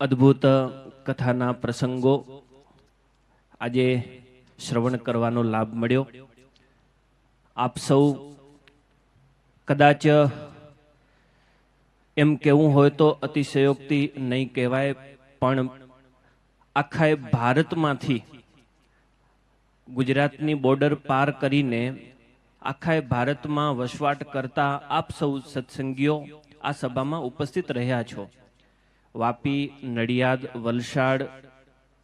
અદ્ભુત કથાના પ્રસંગો આજે શ્રવણ કરવાનો લાભ મળ્યો. આપ સૌ કદાચ એમ કહેવું હોય તો અતિશયોક્તિ નહીં કહેવાય, પણ આખા ભારતમાંથી ગુજરાતની બોર્ડર પાર કરીને આખા ભારતમાં વસવાટ કરતા આપ સૌ સત્સંગીઓ આ સભામાં ઉપસ્થિત રહ્યા છો. વાપી, નડિયાદ, વલસાડ,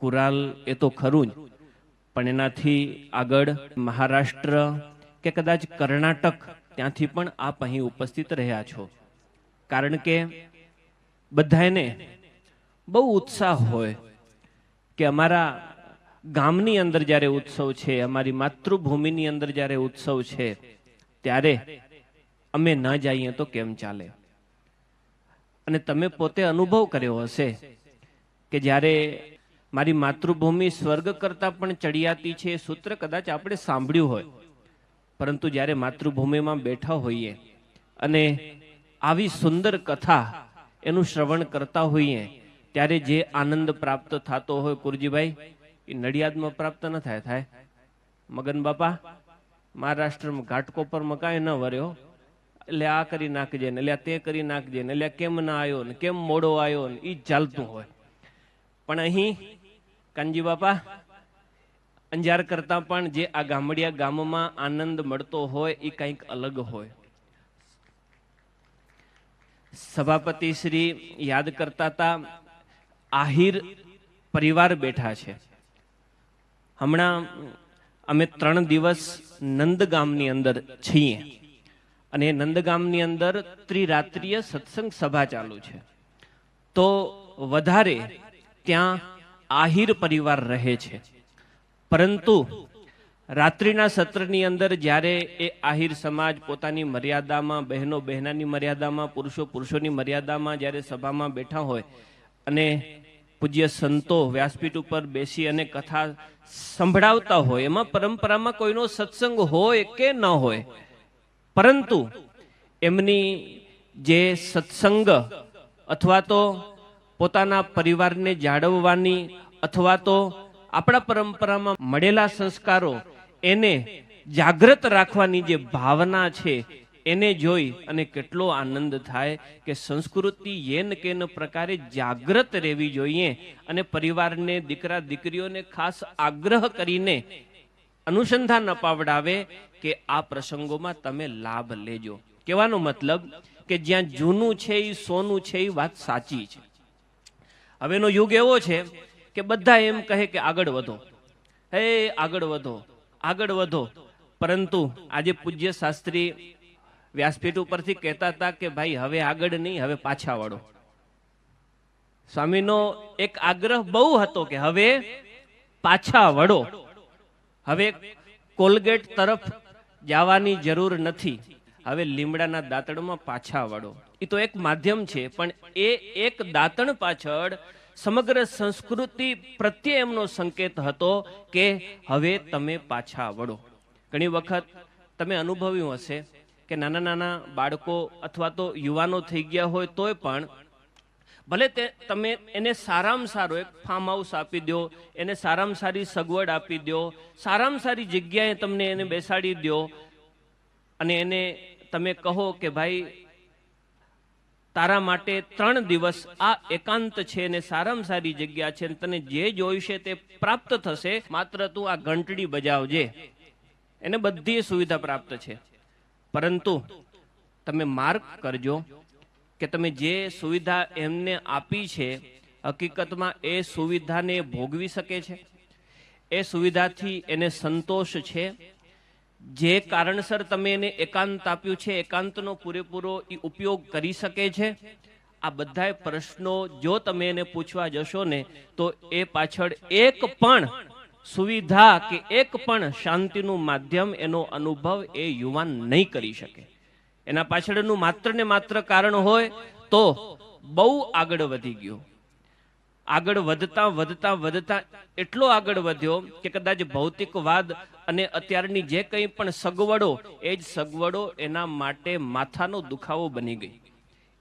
કુરાલ એ તો ખરું જ, પણ એનાથી આગળ મહારાષ્ટ્ર કે કદાચ કર્ણાટક ત્યાંથી પણ આપ અહીં ઉપસ્થિત રહ્યા છો. કારણ કે બધાને બહુ ઉત્સાહ હોય કે અમારા ગામની અંદર જ્યારે ઉત્સવ છે, અમારી માતૃભૂમિની અંદર જ્યારે ઉત્સવ છે, ત્યારે અમે ન જઈએ તો કેમ ચાલે. અને તમે પોતે અનુભવ કર્યો હશે કે જ્યારે મારી માતૃભૂમિ સ્વર્ગ કરતાં પણ ચડિયાતી છે, એ સૂત્ર કદાચ આપણે સાંભળ્યું હોય, પરંતુ જ્યારે માતૃભૂમિમાં બેઠા હોઈએ અને આવી સુંદર કથા એનું શ્રવણ કરતા હોઈએ ત્યારે જે આનંદ પ્રાપ્ત થતો હોય, કુરજીભાઈ, એ નડિયાદમાં પ્રાપ્ત ન થાય. થાય મગન બાપા મહારાષ્ટ્રમાં ઘાટકોપરમાં કાંઈ ન વર્યો, એટલે આ કરી નાખજે ને, એટલે તે કરી નાખજે ને, એટલે કેમ ના આવ્યો ને, કેમ મોડો આવ્યો ને, એ જ ચાલતું હોય. પણ અહીં કાનજી બાપા અંજાર કરતા પણ જે આ ગામડિયા ગામમાં આનંદ મળતો હોય એ કંઈક અલગ હોય. સભાપતિ શ્રી યાદ કરતા હતા, આહિર પરિવાર બેઠા છે. હમણાં અમે 3 દિવસ નંદગામની અંદર છીએ અને નંદગામની અંદર ત્રિરાત્રિય સત્સંગ સભા ચાલુ છે. તો વધારે ત્યાં આહિર પરિવાર રહે છે, પરંતુ રાત્રિના સત્રની અંદર જ્યારે એ આહિર સમાજ પોતાની મર્યાદામાં, બહેનો બહેનાની મર્યાદામાં, પુરુષો પુરુષોની મર્યાદામાં જ્યારે સભામાં બેઠા હોય અને પૂજ્ય સંતો વ્યાસપીઠ ઉપર બેસી અને કથા સંભળાવતા હોય, એમાં પરંપરામાં કોઈનો સત્સંગ હોય કે ન હોય, પરંતુ એમની જે સત્સંગ અથવા તો પોતાના પરિવારને જાળવવાની અથવા તો આપણા પરંપરામાં મળેલા સંસ્કારો એને જાગૃત રાખવાની જે ભાવના છે, એને જોઈ અને કેટલો આનંદ થાય કે સંસ્કૃતિ યેન કેન પ્રકારે જાગૃત રહેવી જોઈએ. અને પરિવારને, દીકરા દીકરીઓને ખાસ આગ્રહ કરીને અનુસંધાન અપાવડાવે કે આ પ્રસંગોમાં તમે લાભ લેજો. કહેવાનો મતલબ કે જ્યાં જૂનું છે એ સોનું છે, એ વાત સાચી છે. હવેનો યુગ એવો છે કે બધા એમ કહે કે આગળ વધો, હે આગળ વધો, આગળ વધો. પરંતુ આજે પૂજ્ય શાસ્ત્રી વ્યાસપીઠ ઉપરથી કહેતા હતા કે ભાઈ હવે આગળ નહીં, હવે પાછા વળો. સ્વામીનો એક આગ્રહ બહુ હતો કે હવે પાછા વળો, હવે કોલગેટ તરફ જવાની જરૂર નથી, હવે લીમડાના દાંતણમાં પાછા વળો. એ તો એક માધ્યમ છે, પણ એ એક દાંતણ પાછળ સમગ્ર સંસ્કૃતિ પ્રત્યે એમનો સંકેત હતો કે હવે તમે પાછા વળો. ઘણી વખત તમે અનુભવ્યું હશે કે નાના નાના બાળકો અથવા તો યુવાનો થઈ ગયા હોય તોય પણ ભલે તમે એને સારામાં સારો એક ફાર્મ હાઉસ આપી દો, એને સારામાં સારી સગવડ આપી દો, સારામાં સારી જગ્યાએ તમને એને બેસાડી દો અને એને તમે કહો કે ભાઈ તારા માટે 3 દિવસ આ એકાંત છે ને સારામાં સારી જગ્યા છે, તને જે જોઈશે તે પ્રાપ્ત થશે, માત્ર તું આ ઘંટડી બજાવજે, એને બધી સુવિધા પ્રાપ્ત છે. પરંતુ તમે માર્ક કરજો કે તમે જે સુવિધા એમને આપી છે, હકીકતમાં એ સુવિધાને ભોગવી શકે છે? એ સુવિધાથી એને સંતોષ છે? જે કારણસર તમે એને એકાંત આપ્યું છે, એકાંતનો પૂરેપૂરો ઉપયોગ કરી શકે છે? આ બધા પ્રશ્નો જો તમે એને પૂછવા જશો ને તો એ પાછળ એક પણ સુવિધા કે એક પણ શાંતિનું માધ્યમ, એનો અનુભવ એ યુવાન નહીં કરી શકે. એના પાછળનું માત્ર ને માત્ર કારણ હોય તો બહુ આગળ વધી ગયો. આગળ વધતા વધતા વધતા એટલો આગળ વધ્યો કે કદાચ ભૌતિકવાદ અને અત્યારની જે કંઈ પણ સગવડો, એ જ સગવડો એના માટે માથાનો દુખાવો બની ગઈ,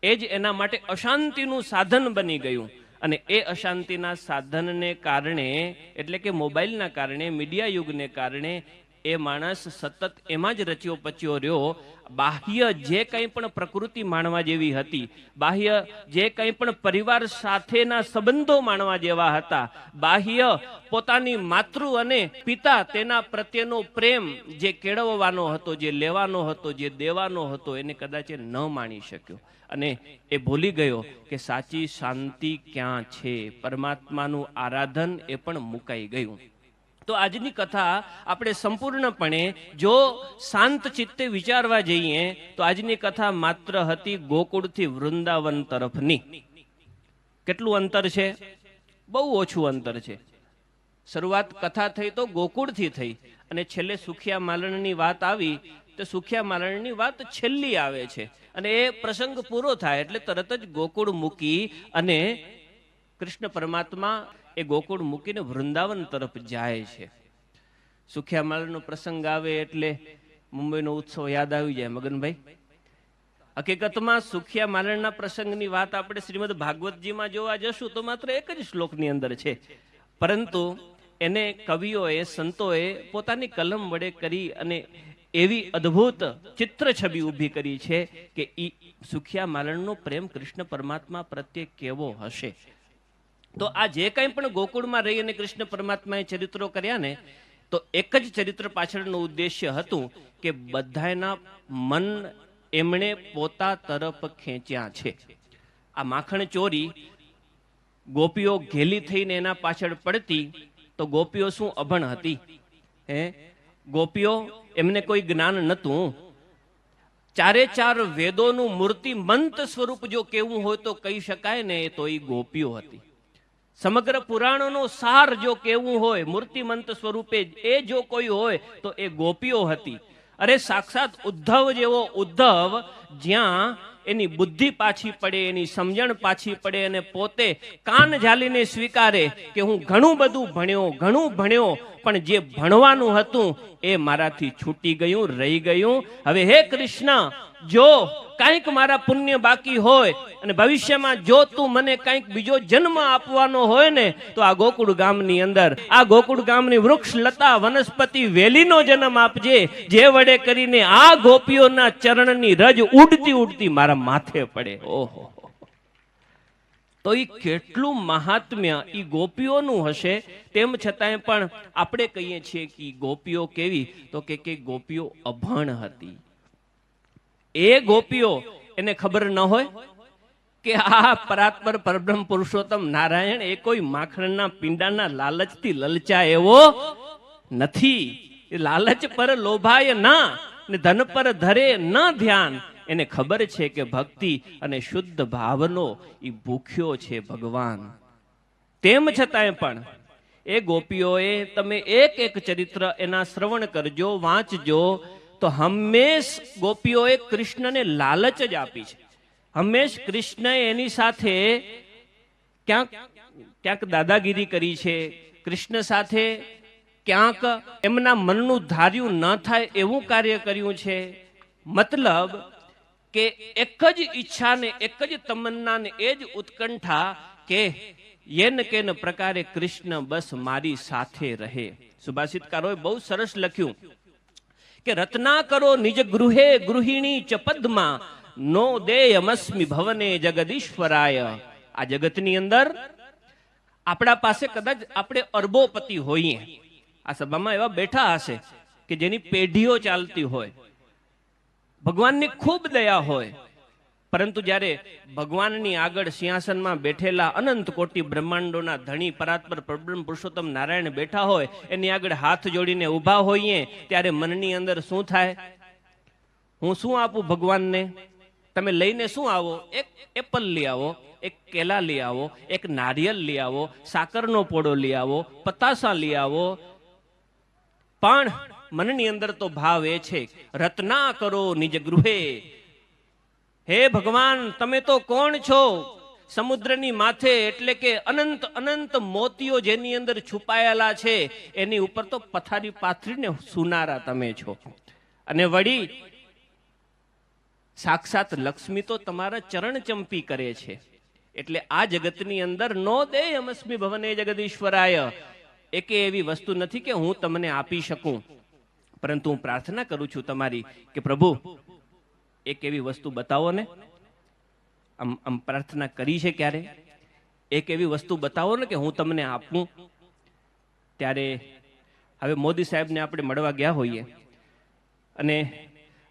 એ જ એના માટે અશાંતિનું સાધન બની ગયું. અને એ અશાંતિના સાધનને કારણે એટલે કે મોબાઈલના કારણે, મીડિયા યુગને કારણે એ માણસ સતત એમાં જ રચ્યો પચ્યો રહ્યો. બાહ્ય જે કંઈ પણ પ્રકૃતિ માણવા જેવી હતી, બાહ્ય જે કંઈ પણ પરિવાર સાથેના સંબંધો માણવા જેવા હતા, બાહ્ય પોતાની માતૃ અને પિતા તેના પ્રત્યેનો પ્રેમ જે કેળવવાનો હતો, જે લેવાનો હતો, જે દેવાનો હતો, એને કદાચ ન માણી શક્યો અને એ ભૂલી ગયો કે સાચી શાંતિ ક્યાં છે. પરમાત્માનું આરાધન એ પણ મુકાઈ ગયું. તો આજની કથા આપણે સંપૂર્ણપણે જો શાંત ચિત્તે વિચારવા જઈએ તો આજની કથા માત્ર હતી ગોકુળથી વૃંદાવન તરફની. કેટલું અંતર છે? બહુ ઓછું અંતર છે. શરૂઆત કથા થઈ તો ગોકુળથી થઈ અને છેલ્લે સુખિયા માલણની વાત આવી તો સુખિયા માલણની વાત છેલ્લી આવે છે અને એ પ્રસંગ પૂરો થાય એટલે તરત જ ગોકુળ મૂકી અને કૃષ્ણ પરમાત્મા એ ગોકુળ મૂકીને વૃંદાવન તરફ જાય છે. સુખિયા માલણનો પ્રસંગ આવે એટલે મુંબઈનો ઉત્સવ યાદ આવી જાય મગનભાઈ. હકીકતમાં સુખિયા માલણના પ્રસંગની વાત આપણે શ્રીમદ ભાગવતજીમાં જોવા જશું તો માત્ર એક જ શ્લોકની અંદર છે, પરંતુ એને કવિઓએ, સંતોએ પોતાની કલમ વડે કરી અને એવી અદ્ભુત ચિત્ર છબી ઊભી કરી છે કે ઈ સુખિયા માલણનો પ્રેમ કૃષ્ણ પરમાત્મા પ્રત્યે કેવો હશે. તો આ જે કંઈ પણ ગોકુળમાં રહી અને કૃષ્ણ પરમાત્માએ ચરિત્રો કર્યા ને, તો એક જ ચરિત્ર પાછળનું ઉદ્દેશ્ય હતું કે બધાના મન એમણે પોતા તરફ ખેંચ્યા છે. આ માખણ ચોરી ગોપીઓ ઘેલી થઈને એના પાછળ પડતી તો ગોપીઓ શું અભણ હતી? ગોપીઓ એમને કોઈ જ્ઞાન નહોતું. ચારે ચાર વેદોનું મૂર્તિમંત સ્વરૂપ જો કેવું હોય તો કહી શકાય ને, તો એ ગોપીઓ હતી. સમગ્ર પુરાણોનો સાર જો કેવું હોય મૂર્તિમંત સ્વરૂપે એ જો કોઈ હોય તો એ ગોપીઓ હતી. અરે સાક્ષાત ઉદ્ધવ જેવો ઉદ્ધવ, જ્યાં એની બુદ્ધિ પાછી પડે, એની સમજણ પાછી પડે અને પોતે કાન ઝાલીને સ્વીકારે કે હું ઘણું બધું ભણ્યો, પણ જે ભણવાનું હતું એ મારાથી છૂટી ગયું, રહી ગયું. હવે હે કૃષ્ણ, જો કંઈક મારા પુણ્ય બાકી હોય અને ભવિષ્યમાં જો તું મને કંઈક બીજો જન્મ આપવાનો હોય ને, તો આ ગોકુળ ગામની અંદર, આ ગોકુળ ગામની વૃક્ષ લતા વનસ્પતિ વેલીનો જન્મ આપજે, જે વડે કરીને આ ગોપીઓના ચરણની રજ ઉડતી ઉડતી મારા માથે પડે. ઓહો, તો એ કેટલું મહાત્મ્ય ઈ ગોપીઓનું હશે. તેમ છતાંય પણ આપણે કહીએ છીએ કે ગોપીઓ કેવી, તો કે ગોપીઓ અભણ હતી. એ ગોપીઓ એને ખબર ન હોય કે આ પરાત્પર પરબ્રહ્મ પુરુષોત્તમ નારાયણ એ કોઈ માખણના પિંડાના લાલચથી લલચા એવો નથી. એ લાલચ પર લોભાય ના ને ધન પર ધરે ન ધ્યાન. એને ખબર છે કે ભક્તિ અને શુદ્ધ ભાવનો એ ભૂખ્યો છે ભગવાન. તેમ છતાંય પણ એ ગોપીઓએ, તમે એક એક ચરિત્ર એના શ્રવણ કરજો, વાંચજો, તો હંમેશ ગોપીઓએ કૃષ્ણને લાલચ જ આપી છે. હંમેશ કૃષ્ણએ એની સાથે ક્યાંક દાદાગીરી કરી છે, કૃષ્ણ સાથે ક્યાંક એમના મનનું ધાર્યું ન થાય એવું કાર્ય કર્યું છે. મતલબ કે એક જ ઈચ્છા ને એક જ તમન્ના ને એ જ ઉત્કંઠા કે યેન કેન પ્રકારે કૃષ્ણ બસ મારી સાથે રહે. સુભાષિતકારોએ બહુ સરસ લખ્યું કે રત્ના કરો નિજ ગૃહે ગૃહિણી ચપદમાં નો દેયમસ્મિ ભવને જગદીશ્વરાય. આ જગતની અંદર આપણા પાસે કદાચ આપણે અરબોપતિ હોઈએ, આ સભામાં એવા બેઠા હશે કે જેની પેઢીઓ ચાલતી હોય, ભગવાનની ખૂબ દયા હોય, પરંતુ જ્યારે ભગવાનની આગળ સિંહાસનમાં બેઠેલા અનંત કોટી બ્રહ્માંડોના ધણી પરાત્પર પરબ્રહ્મ પુરુષોત્તમ નારાયણ બેઠા હોય, એની આગળ હાથ જોડીને ઊભા હોઈએ, ત્યારે મનની અંદર શું થાય? હું શું આપું ભગવાનને? તમે લઈને શું આવો? એક એપલ લઈ આવો, એક કેલા લઈ આવો, એક નારિયેલ લઈ આવો, સાકરનો પોડો લઈ આવો, પતાસા લઈ આવો, પણ મનની અંદર તો ભાવ એ છે રત્ના કરો નિજ ગૃહે. હે ભગવાન, તમે તો કોણ છો? સમુદ્રની માથે એટલે કે અનંત અનંત મોતીઓ જેની અંદર છુપાયેલા છે, એની ઉપર તો પથારી પાથરીને સુનારા તમે છો. અને વળી સાક્ષાત લક્ષ્મી તો તમારા ચરણ ચંપી કરે છે. એટલે આ જગતની અંદર નો દેયમસ્મિ ભવને જગદીશ્વરાય, એકે એવી વસ્તુ નથી કે હું તમને આપી શકું, પરંતુ હું પ્રાર્થના કરું છું તમારી કે પ્રભુ એક એવી વસ્તુ બતાવો ને. આમ પ્રાર્થના કરી છે ક્યારે? એક એવી વસ્તુ બતાવો ને કે હું તમને આપું. ત્યારે હવે મોદી સાહેબને આપણે મળવા ગયા હોઈએ અને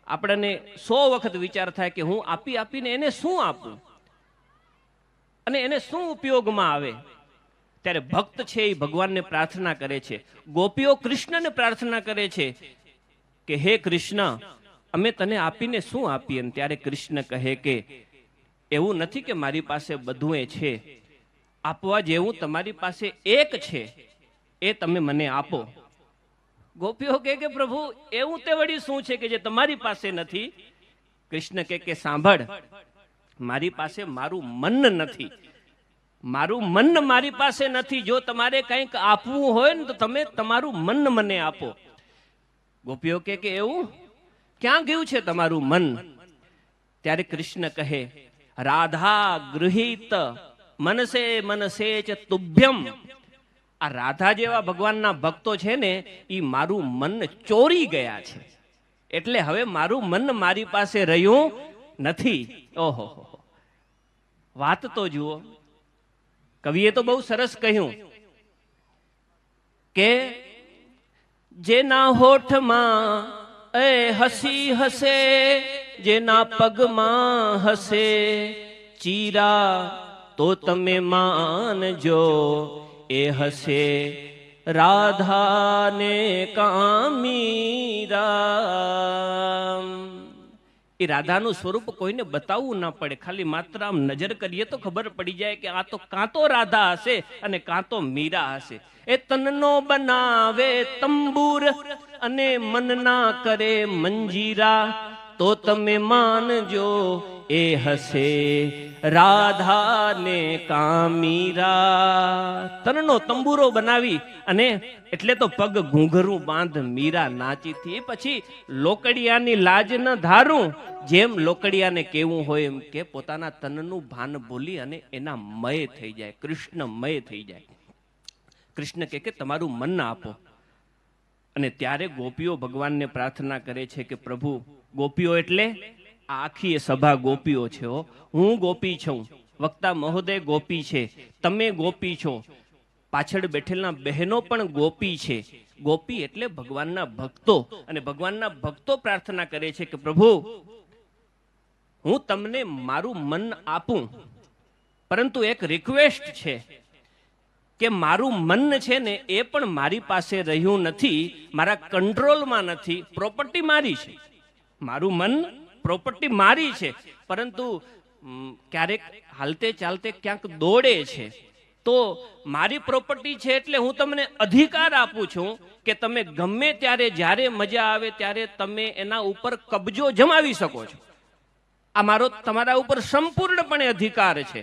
આપણને 100 વખત વિચાર થાય કે હું આપીને એને શું આપું અને એને શું ઉપયોગમાં આવે. ત્યારે ભક્ત છે એ ભગવાનને પ્રાર્થના કરે છે, ગોપીઓ કૃષ્ણને પ્રાર્થના કરે છે કે હે કૃષ્ણ, અમે તને આપીને શું આપીએ? ત્યારે કૃષ્ણ કહે કે એવું નથી કે મારી પાસે બધું એ છે, આપવા જેવું તમારી પાસે એક છે, એ તમે મને આપો. ગોપીઓ કે પ્રભુ એવું તે વળી શું છે કે જે તમારી પાસે નથી? કૃષ્ણ કે સાંભળ, મારી પાસે મારું મન નથી, મારું મન મારી પાસે નથી. જો તમારે કંઈક આપવું હોય ને તો તમે તમારું મન મને આપો. ગોપીઓ કે એવું ક્યાં ગયું છે તમારું મન? ત્યારે કૃષ્ણ કહે રાધા ગૃહીત મનસે મનસે ચ તુભ્યમ. આ રાધા જેવા ભગવાનના ભક્તો છે ને, એ મારું મન ચોરી ગયા છે, એટલે હવે મારું મન મારી પાસે રહ્યું નથી. ઓહો, વાત તો જુઓ. કવિએ તો બહુ સરસ કહ્યું કે જેના હોઠમાં એ હસી હસે, જેના પગમાં હસે ચીરા, તો તમે માનજો એ હસે રાધાને કામીરા. એ રાધાનું સ્વરૂપ કોઈને બતાવવું ના પડે, ખાલી માત્ર આમ નજર કરીએ તો ખબર પડી જાય કે આ તો કાં તો રાધા હશે અને કાં તો મીરા હશે. એ તનનો બનાવે તંબુર અને મનના કરે મંજીરા, તો તમે માનજો એ હશે રાધાને કામીરા. તનનો તંબુરો બનાવી અને એટલે તો પગ ઘૂંઘરું બાંધ મીરા નાચી થી. પછી લોકડિયાની લાજ ન ધારું, જેમ લોકડિયાને કેવું હોય એમ કે પોતાના તનનું ભાન ભૂલી અને એના મય થઈ જાય, કૃષ્ણ મય થઈ જાય. કૃષ્ણ કે તમારું મન આપો. અને ત્યારે ગોપીઓ ભગવાનને પ્રાર્થના કરે છે કે પ્રભુ, ગોપીઓ એટલે આખી સભા ગોપીઓ છે. હું ગોપી છું, વક્તા મહોદય ગોપી છે, તમે ગોપી છો, પાછળ બેઠેલા બહેનો પણ ગોપી છે. ગોપી એટલે ભગવાનના ભક્તો. અને ભગવાનના ભક્તો પ્રાર્થના કરે છે કે પ્રભુ, હું તમને મારું મન આપું, પરંતુ એક રિક્વેસ્ટ છે કે મારું મન છે ને એ પણ મારી પાસે રહ્યું નથી, મારા કંટ્રોલમાં નથી. પ્રોપર્ટી મારી છે, મારું મન પ્રોપર્ટી મારી છે, પરંતુ ક્યારેક હાલતે ચાલતે ક્યાંક દોડે છે. તો મારી પ્રોપર્ટી છે એટલે હું તમને અધિકાર આપું છું કે તમે ગમે ત્યારે જ્યારે મજા આવે ત્યારે તમે એના ઉપર કબજો જમાવી શકો છો. આ મારો તમારા ઉપર સંપૂર્ણપણે અધિકાર છે.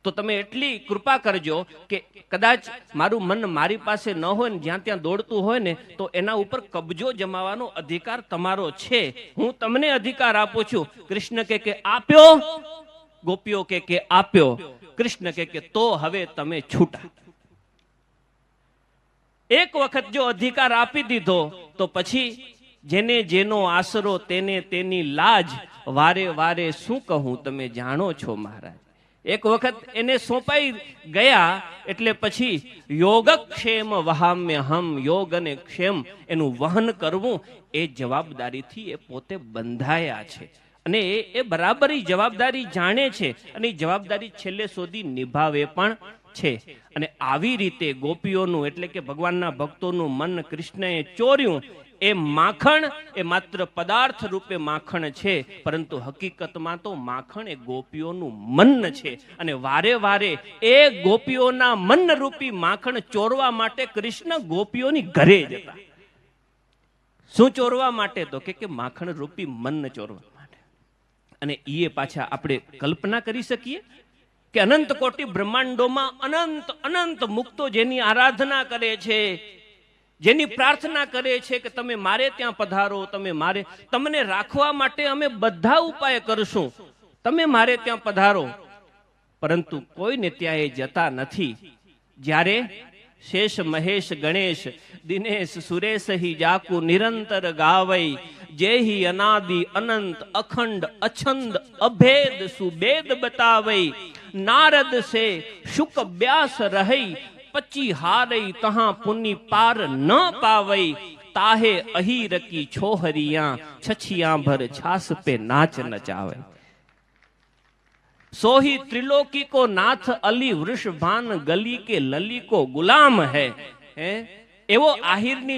તો તમે એટલી કૃપા કરજો કે કદાચ મારું મન મારી પાસે ન હોય ને જ્યાં ત્યાં દોડતું હોય ને, તો એના ઉપર કબજો જમાવવાનો અધિકાર તમારો છે. હું તમને અધિકાર આપું છું. કૃષ્ણ કે આપ્યો? ગોપીઓ કે આપ્યો. કૃષ્ણ કે તો હવે તમે છૂટા. એક વખત જો અધિકાર આપી દીધો તો પછી જેને જેનો આશરો તેને તેની લાજ, વારે વારે શું કહું તમે જાણો છો મહારાજ. એક વખત એને સોંપાઈ ગયા એટલે પછી યોગક્ષેમ વહામ્ય હમ, યોગ અને ક્ષેમ એનું વહન કરવું એ જવાબદારીથી એ પોતે બંધાયા છે. અને એ બરાબર જવાબદારી જાણે છે અને એ જવાબદારી છેલ્લે સુધી નિભાવે પણ છે. અને આવી રીતે ગોપીઓનું એટલે કે ભગવાનના ભક્તોનું મન કૃષ્ણએ ચોર્યું. એ માખણ એ માત્ર પદાર્થ રૂપે માખણ છે, પરંતુ હકીકતમાં તો માખણ એ ગોપીઓનું મન છે. અને વારે વારે એ ગોપીઓના મન રૂપી માખણ ચોરવા માટે કૃષ્ણ ગોપીઓની ઘરે જતા. શું ચોરવા માટે? તો કે માખણ રૂપી મન ચોરવા માટે. અને એ પાછા આપણે કલ્પના કરી શકીએ કે અનંત કોટી બ્રહ્માંડોમાં અનંત અનંત મુક્તો જેની આરાધના કરે છે, જેની પ્રાર્થના કરે છે કે તમે મારે ત્યાં પધારો, તમે મારે, તમને રાખવા માટે અમે બધા ઉપાય કરશું, તમે મારે ત્યાં પધારો. પરંતુ કોઈને ત્યાં એ જતા નથી. જ્યારે શેષ મહેશ ગણેશ દિનેશ સુરેશ હિ જાકુ નિરંતર ગાવઈ, જેહી અનાદિ અનંત અખંડ અછંદ અભેદ સુબેદ બતાવઈ, નારદ સે શુક બ્યાસ રહી, પચી હારઈ તહાં પુની પાર ન પાવઈ, તાહે અહીર કી છોહરિયા, છછિયા ભર છાસ પે નાચ નચાવે. सोही त्रिलोकी को नाथ अली वृषभान गली के लली को गुलाम है. एवो आहिरनी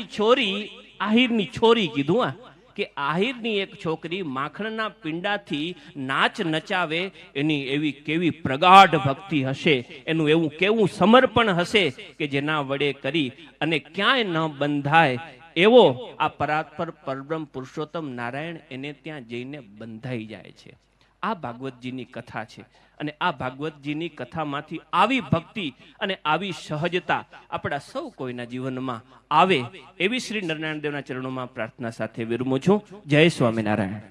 छोरी कीधुं કે આહિરની એક છોકરી માખણના પિંડાથી નાચ નચાવે, એની એવી કેવી પ્રગાઢ ભક્તિ હશે, એનું એવું કેવું સમર્પણ હશે કે જેના વડે કરી અને ક્યાંય ન બંધાય એવો આ પરાત્પર પરબ્રહ્મ પુરુષોત્તમ નારાયણ એને ત્યાં જઈને બંધાઈ જાય છે. આ ભાગવતજીની કથા છે અને આ ભાગવતજીની કથામાંથી આવી ભક્તિ અને આવી સહજતા આપણા સૌ કોઈના જીવનમાં આવે એવી શ્રી નરનારાયણ દેવના ચરણોમાં પ્રાર્થના સાથે વિરમું છું. જય સ્વામિનારાયણ.